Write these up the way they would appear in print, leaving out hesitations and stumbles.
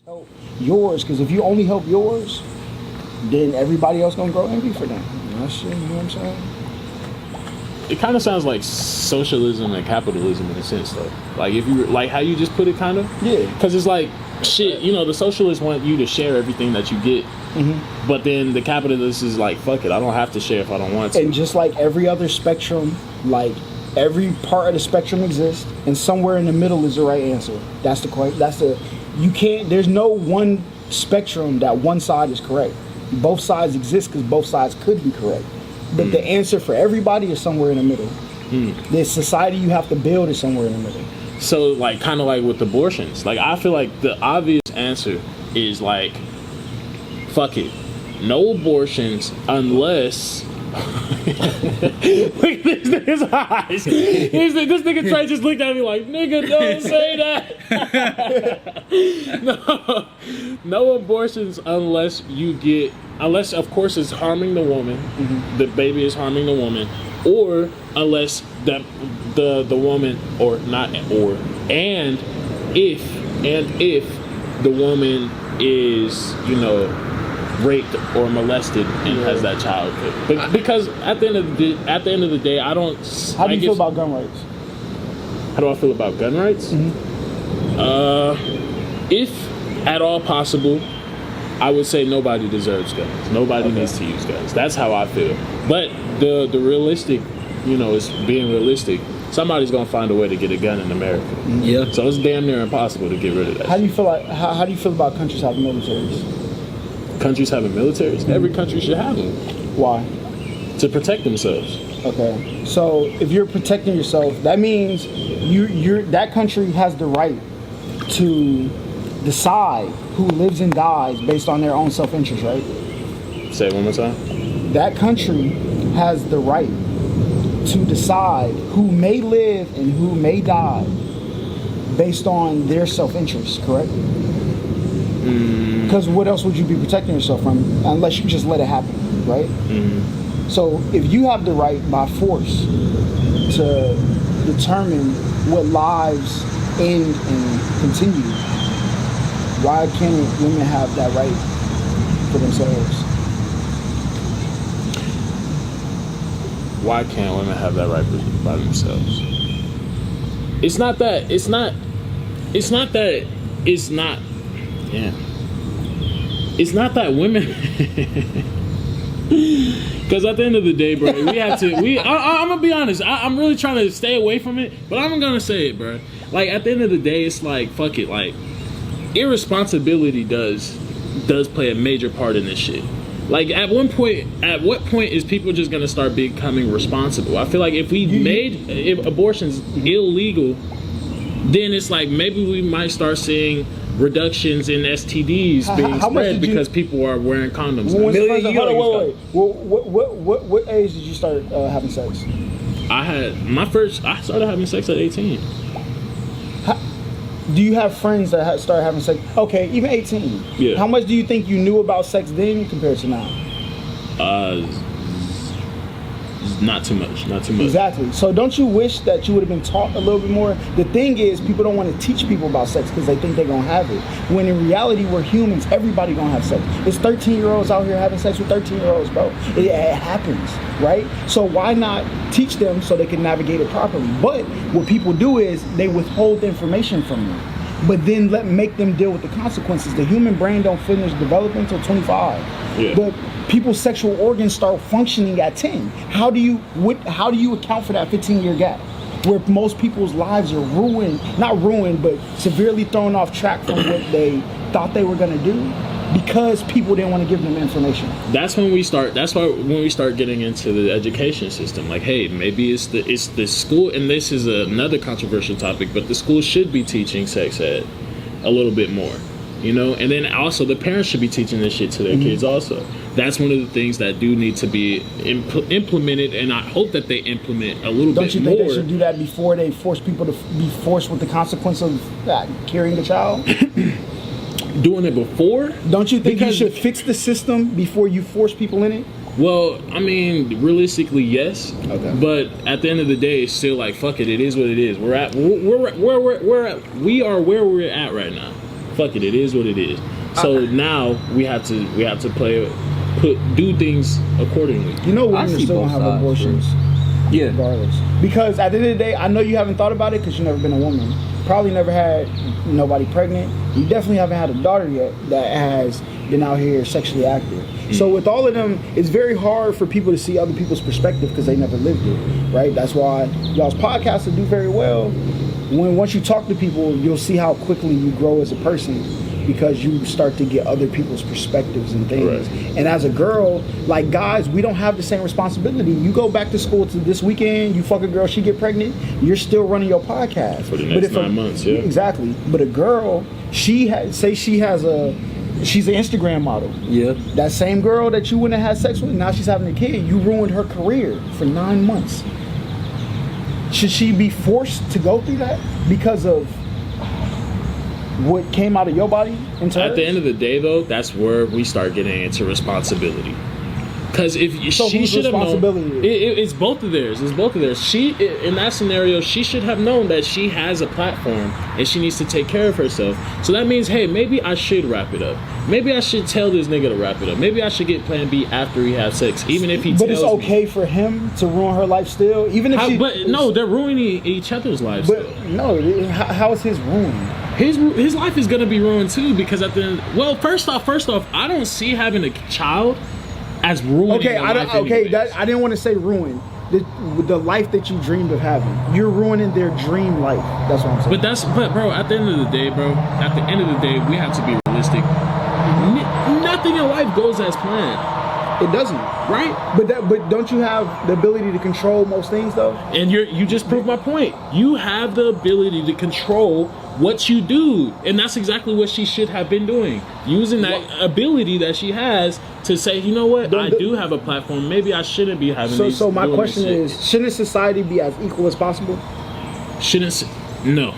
help yours, because if you only help yours, then everybody else gonna grow envy for them. That shit, you know what I'm saying? It kind of sounds like socialism and capitalism in a sense, though. Like if you like how you just put it, kind of. Yeah. Because it's like shit. You know, the socialists want you to share everything that you get, but then the capitalist is like, fuck it, I don't have to share if I don't want to. And just like every other spectrum, like every part of the spectrum exists, and somewhere in the middle is the right answer. That's the. You can't. There's no one spectrum that one side is correct. Both sides exist because both sides could be correct. But the answer for everybody is somewhere in the middle. The society you have to build is somewhere in the middle. So, like, kind of like with abortions. Like, I feel like the obvious answer is, like, fuck it. No abortions unless... Look at this nigga's eyes. This nigga Trey just looked at me like, nigga, don't say that. No abortions unless you get... Unless, of course, it's harming the woman, the baby is harming the woman, or unless that the woman, or not, or, and if the woman is, you know, raped or molested and has that child. But because at the end of the day, I don't. How do you feel about gun rights? How do I feel about gun rights? If at all possible, I would say nobody deserves guns. Nobody needs to use guns. That's how I feel. But the realistic, you know, is being realistic. Somebody's gonna find a way to get a gun in America. Yeah. So it's damn near impossible to get rid of that. How do you feel like? How do you feel about countries having militaries? Countries having militaries? Every country should have them. Why? To protect themselves. Okay. So if you're protecting yourself, that means that country has the right to decide who lives and dies based on their own self-interest, right? Say it one more time. That country has the right to decide who may live and who may die based on their self-interest, correct? Because what else would you be protecting yourself from unless you just let it happen, right? So if you have the right by force to determine what lives end and continue, why can't women have that right for themselves? Why can't women have that right by themselves? It's not that women. Because at the end of the day, bro, I'm gonna be honest. I'm really trying to stay away from it, but I'm gonna say it, bro. Like at the end of the day, it's like fuck it. Like irresponsibility does play a major part in this shit. Like at what point is people just gonna start becoming responsible? I feel like if abortion's illegal, then it's like maybe we might start seeing reductions in STDs being spread because people are wearing condoms. What age did you start having sex? I started having sex at 18. Do you have friends that started having sex? Okay, even 18. Yeah. How much do you think you knew about sex then compared to now? Not too much. Exactly. So don't you wish that you would have been taught a little bit more? The thing is, people don't want to teach people about sex because they think they're going to have it. When in reality, we're humans. Everybody going to have sex. It's 13-year-olds out here having sex with 13-year-olds, bro. It happens, right? So why not teach them so they can navigate it properly? But what people do is they withhold information from them. But then make them deal with the consequences. The human brain don't finish developing until 25. Yeah. But people's sexual organs start functioning at 10. How do you account for that 15-year gap where most people's lives are not ruined, but severely thrown off track from what they thought they were going to do because people didn't want to give them information? That's when we start getting into the education system. Like, hey, maybe it's the school, and this is another controversial topic, but the school should be teaching sex ed a little bit more. You know, and then also the parents should be teaching this shit to their kids also. That's one of the things that do need to be implemented, and I hope that they implement a little bit more. Don't you think they should do that before they force people to be forced with the consequence of carrying the child? Doing it before? Don't you think you should fix the system before you force people in it? Well, I mean, realistically, yes. Okay. But at the end of the day, it's still like, fuck it. It is what it is. We are where we're at right now. fuck it, it is what it is. So now we have to do things accordingly. You know, I women see still both gonna have sides, abortions. Yeah. Regardless. Because at the end of the day, I know you haven't thought about it because you've never been a woman. Probably never had nobody pregnant. You definitely haven't had a daughter yet that has been out here sexually active. So with all of them, it's very hard for people to see other people's perspective because they never lived it, right? That's why y'all's podcasts will do very well. Once you talk to people, you'll see how quickly you grow as a person because you start to get other people's perspectives and things. Right. And as a girl, like guys, we don't have the same responsibility. You go back to school to this weekend, you fuck a girl, she get pregnant, you're still running your podcast. For the next 9 months, yeah. Exactly. But a girl, she's an Instagram model. Yeah. That same girl that you wouldn't have had sex with, now she's having a kid. You ruined her career for 9 months. Should she be forced to go through that because of what came out of your body into At hers? the end of the day, though, that's where we start getting into responsibility. Because if So she whose should have known, responsibility it's both of theirs. It's both of theirs. She, in that scenario, she should have known that she has a platform and she needs to take care of herself. So that means, hey, maybe I should wrap it up. Maybe I should tell this nigga to wrap it up. Maybe I should get Plan B after we have sex, even if he. But tells it's okay for him to ruin her life still, even if she. But no, they're ruining each other's lives. But no, how is his ruined? His life is gonna be ruined too because at the end, well, first off, I don't see having a child as ruining. Okay, your life anyways. I didn't want to say ruin. The life that you dreamed of having, you're ruining their dream life. That's what I'm saying. But bro, at the end of the day, we have to be realistic. Nothing in life goes as planned. It doesn't, right? But don't you have the ability to control most things though? And you just proved my point. You have the ability to control what you do, and that's exactly what she should have been doing, using that ability that she has to say, you know what, I do have a platform. Maybe I shouldn't be having these. So my question is, shouldn't society be as equal as possible? No.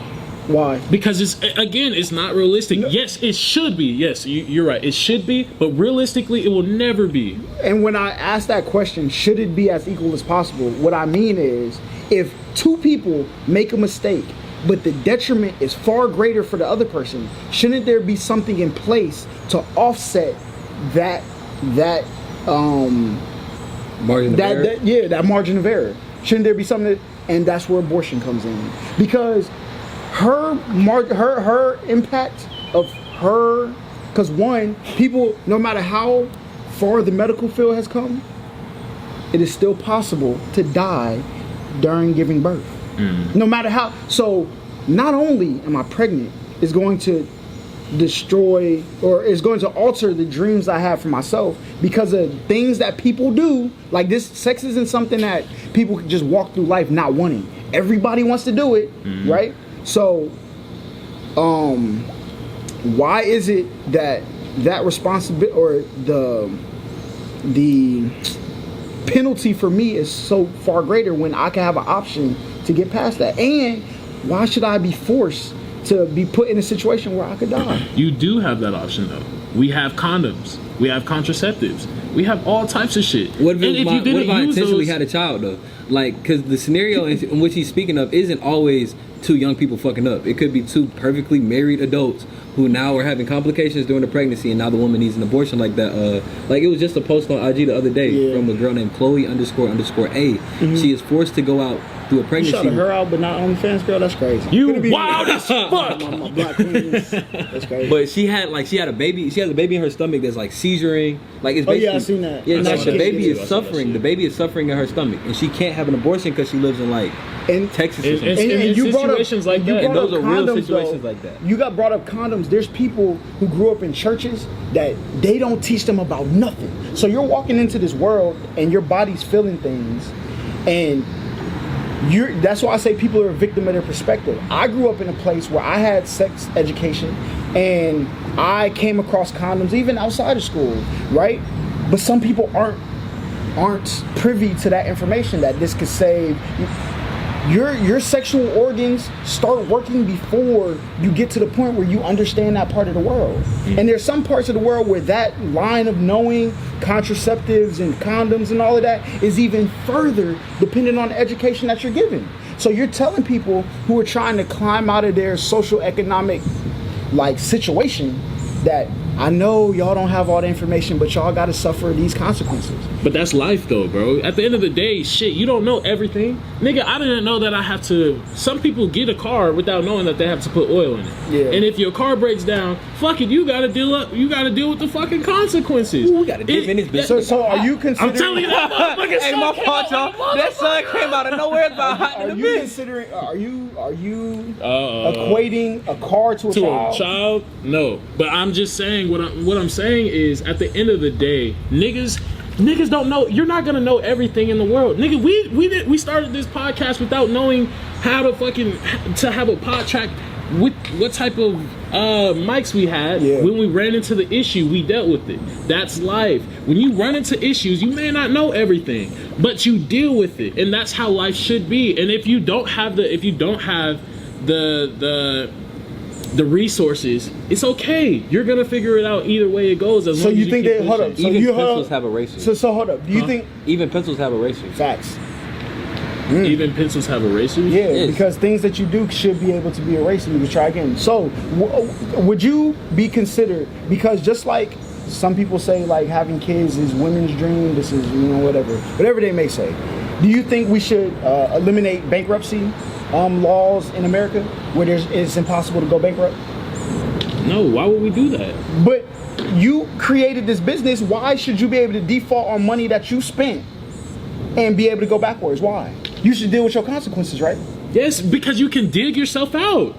Why? Because it's not realistic. No. Yes, it should be. Yes, you're right. It should be, but realistically, it will never be. And when I ask that question, should it be as equal as possible? What I mean is, if two people make a mistake, but the detriment is far greater for the other person, shouldn't there be something in place to offset that margin of error? That margin of error? Shouldn't there be something and that's where abortion comes in, because her impact of her, because one, people, no matter how far the medical field has come, it is still possible to die during giving birth. No matter how. So not only am I pregnant, it's going to destroy or it's going to alter the dreams I have for myself because of things that people do. Like this, sex isn't something that people can just walk through life not wanting. Everybody wants to do it, right? So why is it that responsibility or the penalty for me is so far greater when I can have an option to get past that? And why should I be forced to be put in a situation where I could die? You do have that option though. We have condoms. We have contraceptives. We have all types of shit. What if I intentionally had a child though? Like, because the scenario in which he's speaking of isn't always two young people fucking up. It could be two perfectly married adults who now are having complications during the pregnancy, and now the woman needs an abortion like that. Like it was just a post on IG the other day from a girl named Chloe__A. She is forced to go out through a pregnancy. You shouted her out, but not OnlyFans, girl. That's crazy. You wild as fuck. My black queens. That's crazy. But she had a baby. She has a baby in her stomach that's like seizuring. Like it's basically. I seen that. Yeah, like the baby is suffering. The baby is suffering in her stomach, and she can't have an abortion because she lives in like Texas or something. And you brought situations like that. And those are real situations like that. You got brought up condoms. There's people who grew up in churches that they don't teach them about nothing. So you're walking into this world and your body's feeling things, and that's why I say people are a victim of their perspective. I grew up in a place where I had sex education and I came across condoms even outside of school, right? But some people aren't privy to that information, that this could save your sexual organs. Start working before you get to the point where you understand that part of the world. And there's some parts of the world where that line of knowing contraceptives and condoms and all of that is even further dependent on the education that you're given. So you're telling people who are trying to climb out of their social economic like situation that I know y'all don't have all the information, but y'all gotta suffer these consequences. But that's life though, bro. At the end of the day, shit, you don't know everything. Nigga, I didn't know that I have to, some people get a car without knowing that they have to put oil in it. Yeah. And if your car breaks down, fuck it, you gotta deal with the fucking consequences. Ooh, we gotta dip in this bitch. So are you considering? I'm telling you that motherfucking Hey, my fault, y'all. That sun came out of nowhere. It's about hot in Are the you bitch. considering? Are you equating a car to a to child? a child? No. But I'm just saying what I'm saying is at the end of the day, niggas don't know. You're not gonna know everything in the world, nigga. We started this podcast without knowing how to have a pod track with what type of mics we had. Yeah. When we ran into the issue, we dealt with it. That's life. When you run into issues, you may not know everything, but you deal with it, and that's how life should be. And if you don't have the resources, it's okay. You're gonna figure it out either way it goes. As So long you as think keep that? Hold up. pushing. So Even you pencils have erasers. So hold up. Do you think Even pencils have erasers. facts? Even pencils have erasers. Yeah, Yes. because things that you do should be able to be erased and you can try again. So, would you be considered, because just like some people say, like having kids is women's dream, this is, whatever they may say, do you think we should eliminate bankruptcy laws in America where it's impossible to go bankrupt? No, why would we do that? But you created this business, why should you be able to default on money that you spent and be able to go backwards? Why? You should deal with your consequences, right? Yes, because you can dig yourself out.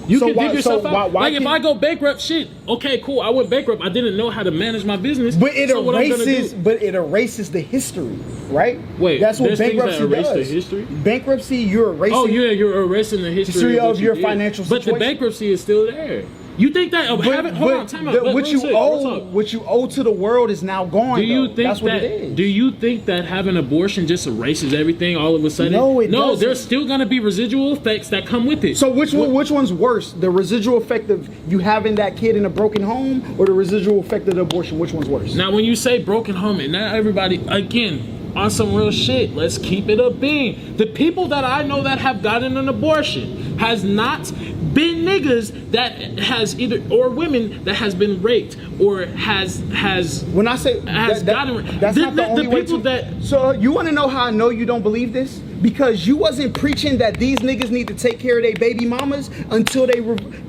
You can dig yourself out. Why Like if I go bankrupt, shit. Okay, cool. I went bankrupt. I didn't know how to manage my business. But it so what I'm gonna erases. do- But it erases the history, right? Wait, that's what there's things that bankruptcy erase the does. history? Bankruptcy, you're erasing. Oh yeah, you're erasing the history of what you your did. financial But the situation. bankruptcy is still there. You think that? Hold on, time out. what Let me you say, real owe, talk. what you owe to the world is now gone. Do you though. think that's what that? it is? Do you think that having abortion just erases everything all of a sudden? No, it No, doesn't. there's still gonna be residual effects that come with it. So which one's worse? The residual effect of you having that kid in a broken home, or the residual effect of the abortion? Which one's worse? Now, when you say broken home, and not everybody, again, on some real shit, let's keep it a bean. The people that I know that have gotten an abortion has not been niggas that has either, or women that has been raped or has When I say has gotten, that's not the only way people to. that. So you want to know how I know you don't believe this? Because you wasn't preaching that these niggas need to take care of their baby mamas until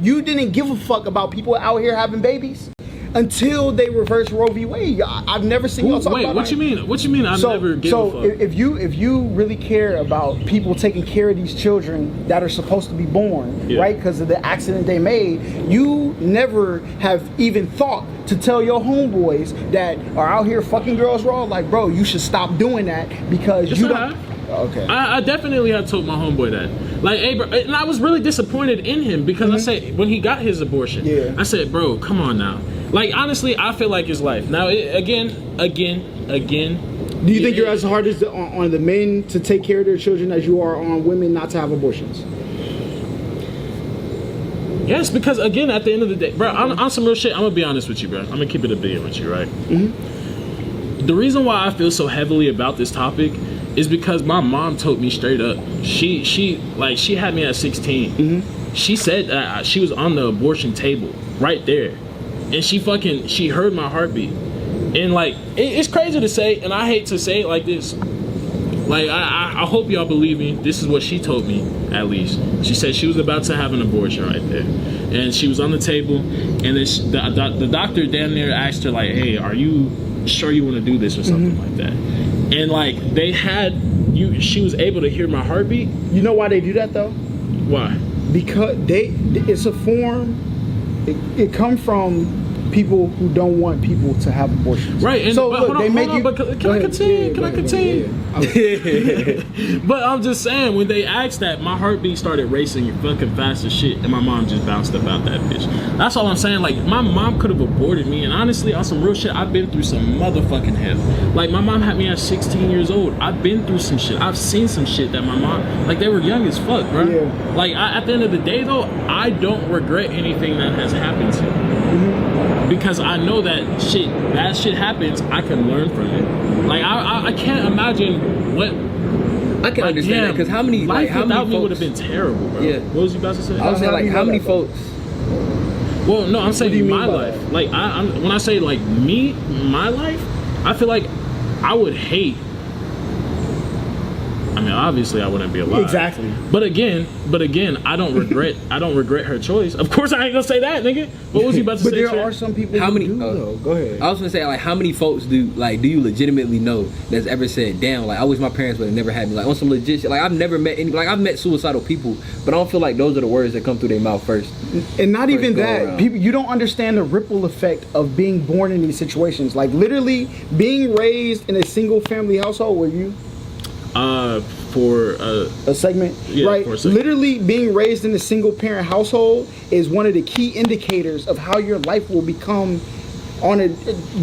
you didn't give a fuck about people out here having babies until they reverse Roe v. Wade. I've never seen y'all talk Wait, about what that. you mean? What you mean? I never gave a fuck. If you really care about people taking care of these children that are supposed to be born, Yeah. right, because of the accident they made, you never have even thought to tell your homeboys that are out here fucking girls raw, like, bro, you should stop doing that because Yes, you I don't. have. Okay. I definitely have told my homeboy that. Like, hey, bro, and I was really disappointed in him because I said, when he got his abortion, Yeah. I said, bro, come on now. Like, honestly, I feel like it's life. Now, again. Do you think you're as hard as on the men to take care of their children as you are on women not to have abortions? Yes, because again, at the end of the day, bro, on some real shit, I'm gonna be honest with you, bro. I'm gonna keep it a billion with you, right? Mm-hmm. The reason why I feel so heavily about this topic is because my mom told me straight up. She had me at 16. Mm-hmm. She said that she was on the abortion table right there, and she heard my heartbeat. And like, it's crazy to say, and I hate to say it like this. Like, I hope y'all believe me. This is what she told me, at least. She said she was about to have an abortion right there. And she was on the table, and then the doctor down there asked her, like, hey, are you sure you want to do this or something like that? And, like, she was able to hear my heartbeat. You know why they do that, though? Why? Because it's a form, it comes from people who don't want people to have abortions. Right, and so but look, hold on, they make hold on, you. but can I continue? Can I continue? But I'm just saying, when they asked that, my heartbeat started racing fucking fast as shit, and my mom just bounced up out that bitch. That's all I'm saying. Like, my mom could have aborted me, and honestly, on some real shit, I've been through some motherfucking hell. Like, my mom had me at 16 years old. I've been through some shit. I've seen some shit that my mom, like, they were young as fuck, bro. Yeah. Like, at the end of the day, though, I don't regret anything that has happened to me. Mm-hmm. Because I know that bad shit happens, I can learn from it. Like, I can't imagine what. I can understand that, because how many life like how without many me would folks have been terrible, bro. Yeah. What was you about to say? I was saying, like, how many folks? Well, no, I'm saying do you mean my by life. that? Like when I say like me, my life, I feel like I would hate. I mean, obviously, I wouldn't be alive. Exactly. But again, I don't regret. I don't regret her choice. Of course, I ain't gonna say that, nigga. What was he about to But say? there Trey? are some people who do, though. Go ahead. I was gonna say, like, how many folks do you legitimately know that's ever said, damn, like, I wish my parents would have never had me, like, on some legit shit. Like, I've never met any, like, I've met suicidal people, but I don't feel like those are the words that come through their mouth first. And not even go that. around. People, you don't understand the ripple effect of being born in these situations. Like, literally, being raised in a single family household where you... For a segment, yeah, right? for a segment. Literally, being raised in a single parent household is one of the key indicators of how your life will become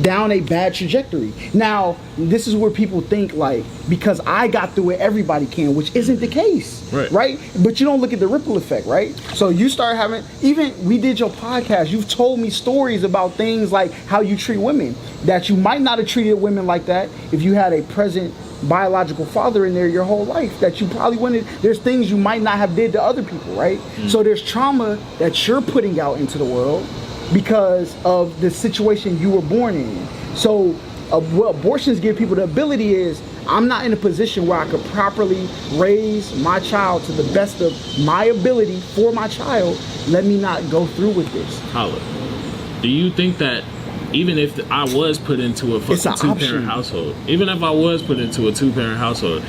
down a bad trajectory. Now, this is where people think like, because I got through it, everybody can, which isn't the case, right? But you don't look at the ripple effect, right? So you start having, even we did your podcast, you've told me stories about things like how you treat women, that you might not have treated women like that if you had a present biological father in there your whole life, that you probably wouldn't. There's things you might not have did to other people, right? So there's trauma that you're putting out into the world because of the situation you were born in. So what abortions give people the ability is, I'm not in a position where I could properly raise my child to the best of my ability for my child. Let me not go through with this. Holla. Do you think that even if I was put into a fucking two-parent household, even if I was put into a two-parent household,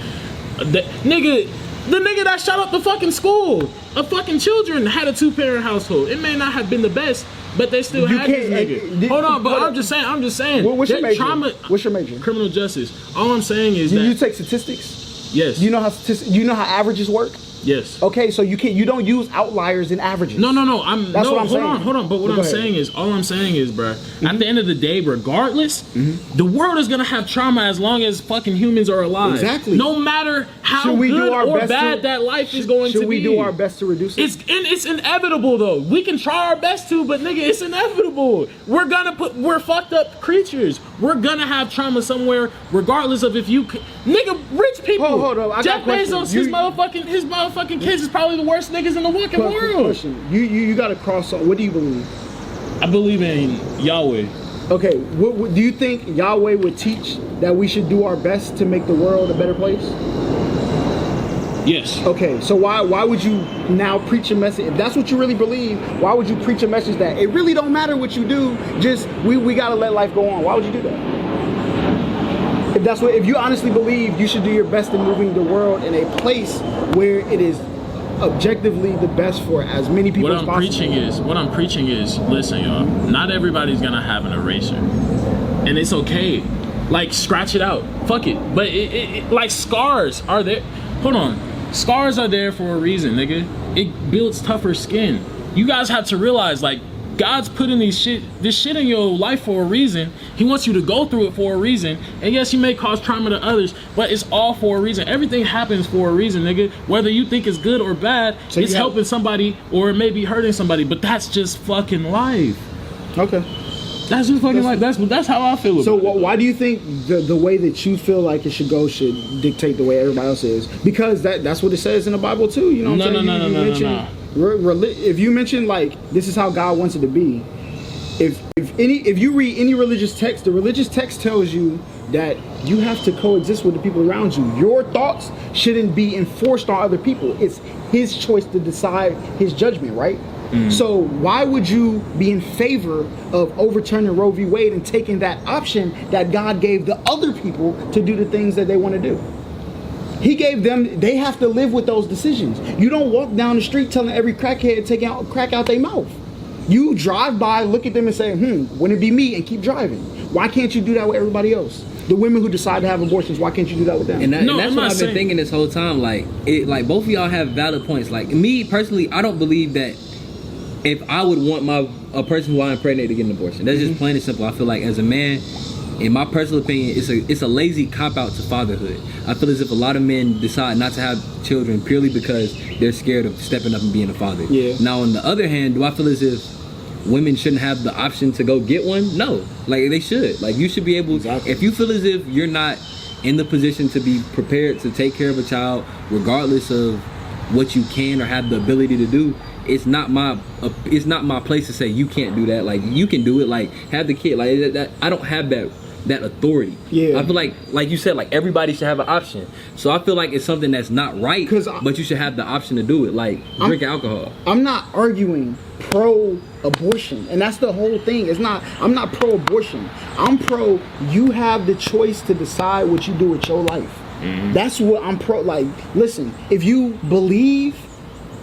the nigga that shot up the fucking school of fucking children had a two-parent household. It may not have been the best, but they still had this nigga. Hold on, but I'm just saying. What's your major? Trauma, What's your major? Criminal justice. All I'm saying is that you take statistics. Yes. You know how averages work. Yes. Okay, so you don't use outliers and averages. No. What I'm saying. Hold on. But what I'm saying is, bruh, at the end of the day, regardless, the world is gonna have trauma as long as fucking humans are alive. Exactly. No matter how good or bad that life is going to be. Should we do our best to reduce it? It's inevitable though. We can try our best to, but nigga, it's inevitable. We're fucked up creatures. We're gonna have trauma somewhere, regardless of if you, nigga, rich people. Hold on, Jeff Bezos, his motherfucking kids is probably the worst niggas in the fucking world. Question. You got to cross on. What do you believe? I believe in Yahweh. Okay, what do you think Yahweh would teach that we should do our best to make the world a better place? Yes. Okay, so why would you now preach a message? If that's what you really believe, why would you preach a message that it really don't matter what you do, just we gotta let life go on? Why would you do that? If you honestly believe you should do your best in moving the world in a place where it is objectively the best for as many people as possible. What I'm preaching is, listen, y'all, not everybody's gonna have an eraser. And it's okay. Like, scratch it out. Fuck it. But it like, scars are there. Hold on. Scars are there for a reason, nigga. It builds tougher skin. You guys have to realize, like, God's putting this shit in your life for a reason. He wants you to go through it for a reason. And yes, you may cause trauma to others, but it's all for a reason. Everything happens for a reason, nigga. Whether you think it's good or bad, so it's helping somebody or it may be hurting somebody, but that's just fucking life. Okay. That's just fucking life. That's how I feel about it. So why do you think the way that you feel like it should go should dictate the way everybody else is? Because that's what it says in the Bible too. You know what I'm saying? No. If you mention like this is how God wants it to be, if you read any religious text, the religious text tells you that you have to coexist with the people around you. Your thoughts shouldn't be enforced on other people. It's his choice to decide his judgment, right? So why would you be in favor of overturning Roe v. Wade and taking that option that God gave the other people to do the things that they want to do? He gave them, they have to live with those decisions. You don't walk down the street telling every crackhead to crack out their mouth. You drive by, look at them and say, wouldn't it be me, and keep driving. Why can't you do that with everybody else? The women who decide to have abortions, why can't you do that with them? And that's what I've been thinking this whole time. Like both of y'all have valid points. Like me personally, I don't believe that if I would want a person who I impregnate to get an abortion. That's just plain and simple. I feel like as a man, in my personal opinion, it's a lazy cop-out to fatherhood. I feel as if a lot of men decide not to have children purely because they're scared of stepping up and being a father. Yeah. Now, on the other hand, do I feel as if women shouldn't have the option to go get one? No. Like, they should. Like, you should be able... Exactly. If you feel as if you're not in the position to be prepared to take care of a child, regardless of what you can or have the ability to do, it's not my place to say you can't do that. Like, you can do it. Like, have the kid. Like, that I don't have that authority. Yeah. I feel like you said, like, everybody should have an option. So I feel like it's something that's not right, but you should have the option to do it. Like, drink alcohol. I'm not arguing pro-abortion, and that's the whole thing. I'm not pro-abortion. I'm pro. You have the choice to decide what you do with your life. Mm-hmm. That's what I'm pro. Like, listen, if you believe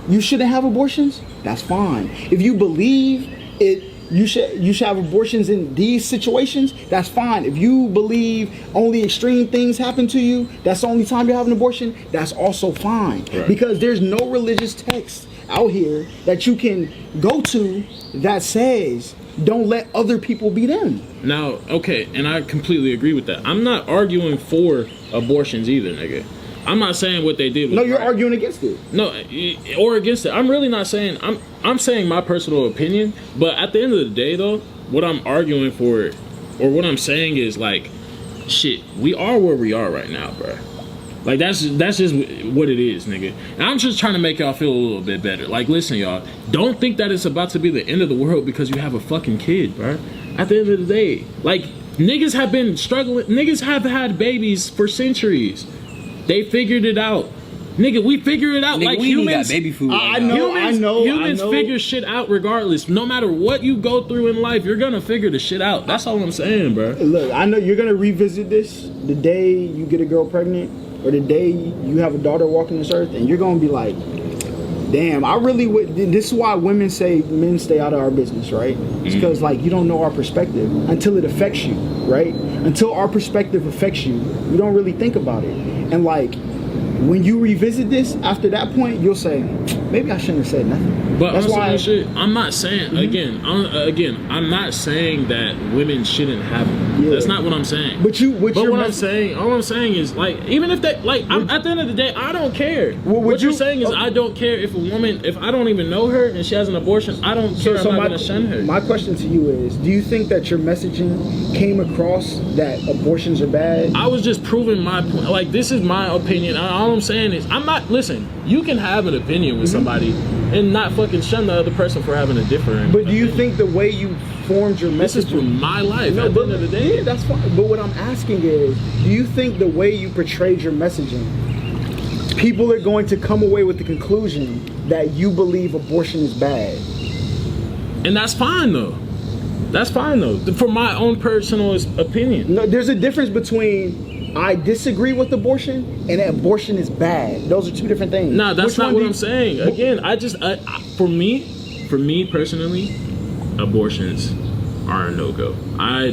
you shouldn't have abortions, that's fine. If you believe you should have abortions in these situations, that's fine. If you believe only extreme things happen to you, that's the only time you have an abortion, that's also fine. Right. Because there's no religious text out here that you can go to that says don't let other people be them. Now, okay, and I completely agree with that. I'm not arguing for abortions either, nigga. I'm not saying what they did was you're right. arguing against it. No, or against it. I'm really not saying. I'm saying my personal opinion. But at the end of the day, though, what I'm arguing for, or what I'm saying is, like, shit, we are where we are right now, bro. Like, that's just what it is, nigga. And I'm just trying to make y'all feel a little bit better. Like, listen, y'all, don't think that it's about to be the end of the world because you have a fucking kid, bro. At the end of the day, like, niggas have been struggling. Niggas have had babies for centuries. They figured it out. Nigga, we figure it out. Nigga, like, humans, got baby food. I know. Humans figure shit out regardless. No matter what you go through in life, you're gonna figure the shit out. That's all I'm saying, bro. Look, I know you're gonna revisit this the day you get a girl pregnant or the day you have a daughter walking this earth, and you're gonna be like, damn, I really would. This is why women say men stay out of our business, right? It's because, like, you don't know our perspective until it affects you, right? Until our perspective affects you, you don't really think about it. And, like, when you revisit this after that point, you'll say, maybe I shouldn't have said nothing. But that's why I'm not saying I'm not saying that women shouldn't have it. Yeah. That's not what I'm saying. All I'm saying is, like, even if they, like, at the end of the day, I don't care. What you're saying is, I don't care if a woman, if I don't even know her and she has an abortion, I don't care. I'm not gonna shun her. My question to you is, do you think that your messaging came across that abortions are bad? I was just proving my point. Like, this is my opinion. All I'm saying is, listen, you can have an opinion with somebody and not fucking shun the other person for having a different But do you think the way you formed your messaging... This is for my life at the end of the day. Yeah, that's fine. But what I'm asking is, do you think the way you portrayed your messaging, people are going to come away with the conclusion that you believe abortion is bad? And that's fine, though. That's fine, though. For my own personal opinion. No, there's a difference between... I disagree with abortion and abortion is bad. Those are two different things. No, that's not what I'm saying. Again, for me personally, abortions are a no-go.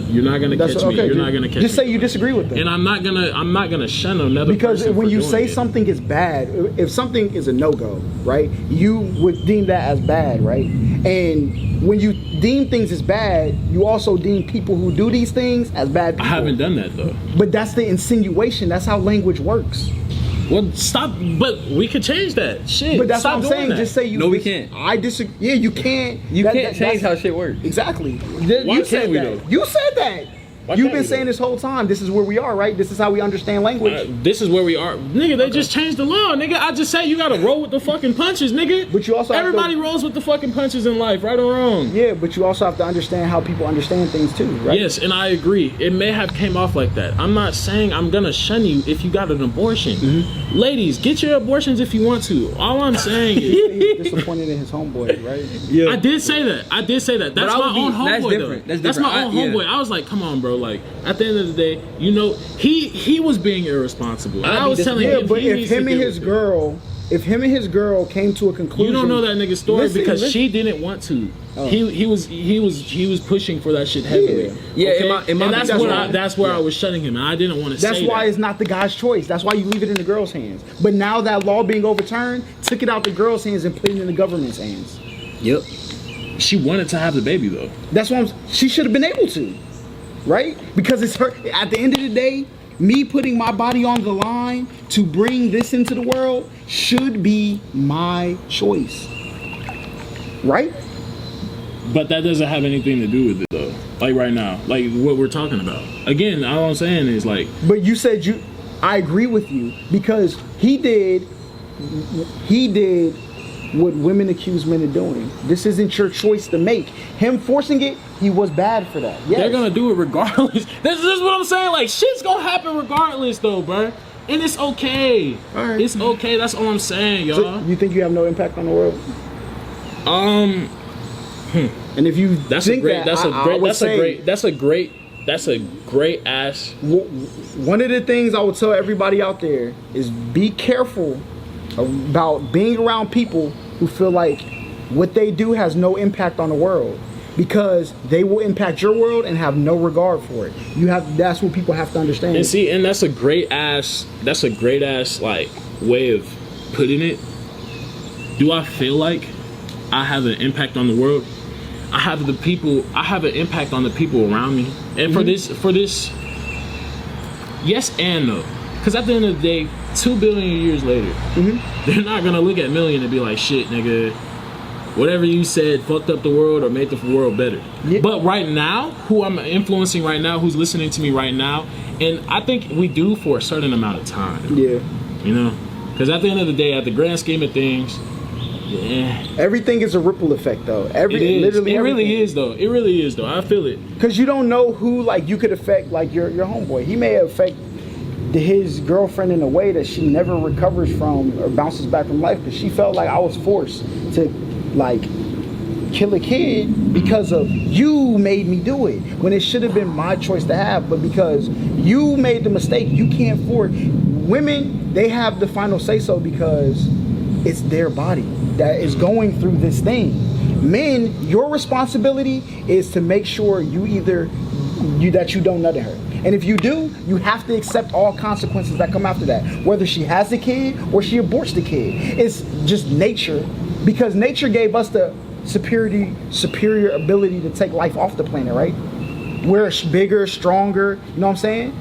You're not gonna catch me. You're not gonna catch me. Just say you disagree with them. And I'm not gonna shun another person. Because when you say something is bad, if something is a no-go, right? You would deem that as bad, right? And when you deem things as bad, you also deem people who do these things as bad people. I haven't done that, though. But that's the insinuation. That's how language works. Well, stop. But we could change that. Shit. But that's what I'm saying. Just say you. No, we can't. I disagree. Yeah, you can't. You can't change how shit works. Exactly. Why can't we, though? You said that. You've been saying this whole time, this is where we are, right? This is how we understand language. This is where we are. Nigga, they just changed the law, nigga. I just say you gotta roll with the fucking punches, nigga. But you also everybody rolls with the fucking punches in life, right or wrong. Yeah, but you also have to understand how people understand things too, right? Yes, and I agree. It may have came off like that. I'm not saying I'm gonna shun you if you got an abortion. Mm-hmm. Ladies, get your abortions if you want to. All I'm saying is he's disappointed in his homeboy, right? Yeah. I did say that. That's my own homeboy, though. That's my own homeboy. I was like, come on, bro. Like, at the end of the day, you know, he was being irresponsible. And I was telling him, but if him and his girl came to a conclusion, you don't know that nigga's story because she didn't want to. Oh. He was pushing for that shit heavily. Yeah. Okay? That's where I was shutting him, and I didn't want to say that. That's why it's not the guy's choice. That's why you leave it in the girl's hands. But now that law being overturned, took it out the girl's hands and put it in the government's hands. Yep. She wanted to have the baby though. That's why she should have been able to. Right? Because it's her. At the end of the day, me putting my body on the line to bring this into the world should be my choice. Right? But that doesn't have anything to do with it, though. Like right now, like what we're talking about. Again, all I'm saying is like. But you said I agree with you because he did what women accuse men of doing. This isn't your choice to make. Him forcing it, he was bad for that. Yes. They're gonna do it regardless. This is what I'm saying. Like, shit's gonna happen regardless, though, bro. And it's okay. All right. It's okay. That's all I'm saying, y'all. So you think you have no impact on the world? And if you that's think a great. that, That's a I great. would That's say, a great. That's a great. That's a great ass. One of the things I would tell everybody out there is be careful about being around people who feel like what they do has no impact on the world, because they will impact your world and have no regard for it. That's what people have to understand. And see, and that's a great ass like way of putting it. Do I feel like I have an impact on the world? I have an impact on the people around me. And for this, yes and no. Because at the end of the day, 2 billion years later, they're not gonna look at million and be like, shit, nigga, whatever you said fucked up the world or made the world better. Yeah. But right now, who I'm influencing right now, who's listening to me right now, and I think we do for a certain amount of time. Yeah. You know? Because at the end of the day, at the grand scheme of things, yeah. Everything is a ripple effect, though. It really is, though. I feel it. Because you don't know who, like, you could affect, like, your homeboy. He may affect his girlfriend in a way that she never recovers from or bounces back from life, because she felt like I was forced to, like, kill a kid because of you made me do it, when it should have been my choice to have. But because you made the mistake, you can't force. Women, they have the final say so because it's their body that is going through this thing. Men, your responsibility is to make sure that you don't nut at her. And if you do, you have to accept all consequences that come after that. Whether she has the kid or she aborts the kid. It's just nature, because nature gave us the superior ability to take life off the planet, right? We're bigger, stronger, you know what I'm saying?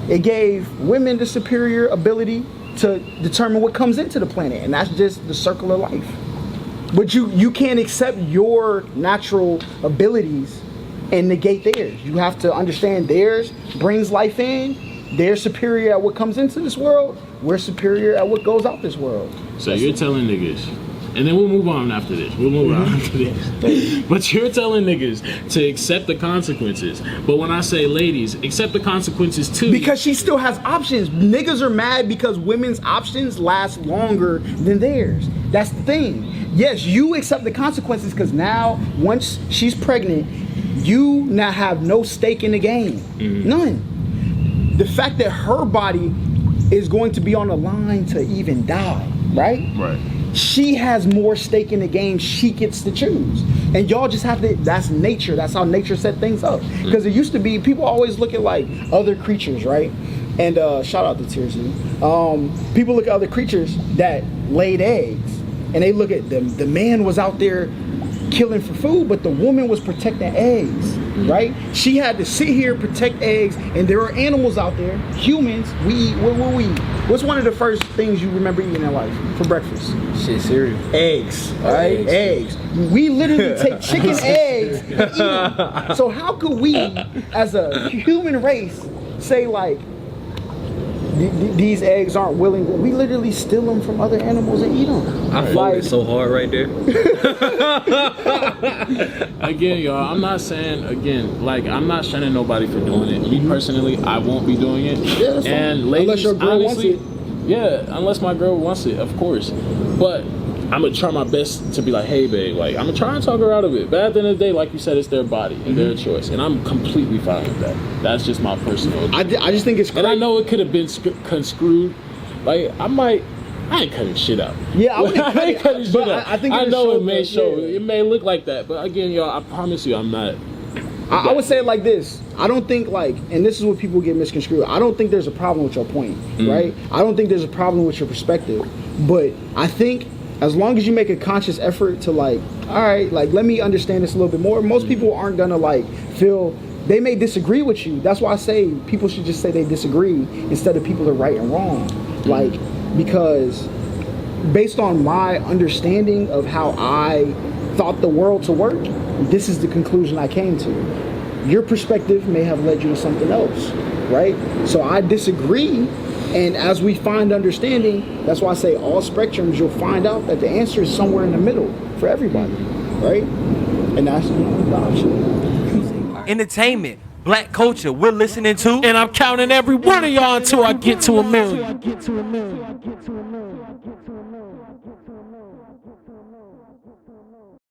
It gave women the superior ability to determine what comes into the planet, and that's just the circle of life. But you can't accept your natural abilities and negate theirs. You have to understand theirs brings life in. They're superior at what comes into this world. We're superior at what goes out this world. So you're telling niggas, and then we'll move on after this. But you're telling niggas to accept the consequences. But when I say ladies, accept the consequences too. Because she still has options. Niggas are mad because women's options last longer than theirs. That's the thing. Yes, you accept the consequences because now, once she's pregnant, you now have no stake in the game. None. The fact that her body is going to be on the line to even die, right? Right. She has more stake in the game. She gets to choose. And y'all just have to, that's nature. That's how nature set things up. Because it used to be, people always look at like other creatures, right? And shout out to Tearsy. People look at other creatures that laid eggs. And they look at them. The man was out there killing for food, but the woman was protecting eggs, right? She had to sit here, protect eggs, and there are animals out there, humans, we eat, what will we eat? What's one of the first things you remember eating in life for breakfast? Shit, cereal. Eggs, right? Eggs. We literally take chicken eggs and eat them. So how could we, as a human race, say like, these eggs aren't willing? We literally steal them from other animals and eat them. I folded so hard right there. Again, y'all, I'm not shunning nobody for doing it. Me personally, I won't be doing it. Yeah, that's and fine. ladies, unless your girl honestly, wants it. Yeah, unless my girl wants it, of course. But I'm gonna try my best to be like, hey, babe, like I'm gonna try and talk her out of it. But at the end of the day, like you said, it's their body and their choice, and I'm completely fine with that. That's just my personal opinion. I just think it's crazy. And I know it could have been construed. Like I ain't cutting shit out. Yeah, I ain't cutting shit out. I think I know it may yeah. show. It may look like that, but again, y'all, I promise you, I'm not. I would say it like this. I don't think like, and this is what people get misconstrued. I don't think there's a problem with your point, right? I don't think there's a problem with your perspective, but I think as long as you make a conscious effort to like, all right, like let me understand this a little bit more. Most people aren't gonna like feel, they may disagree with you. That's why I say people should just say they disagree instead of people are right and wrong. Like, because based on my understanding of how I thought the world to work, this is the conclusion I came to. Your perspective may have led you to something else, right? So I disagree, And as we find understanding, that's why I say all spectrums, you'll find out that the answer is somewhere in the middle for everybody, right? And that's the option. Entertainment, black culture, we're listening to, and I'm counting every one of y'all until I get to a million.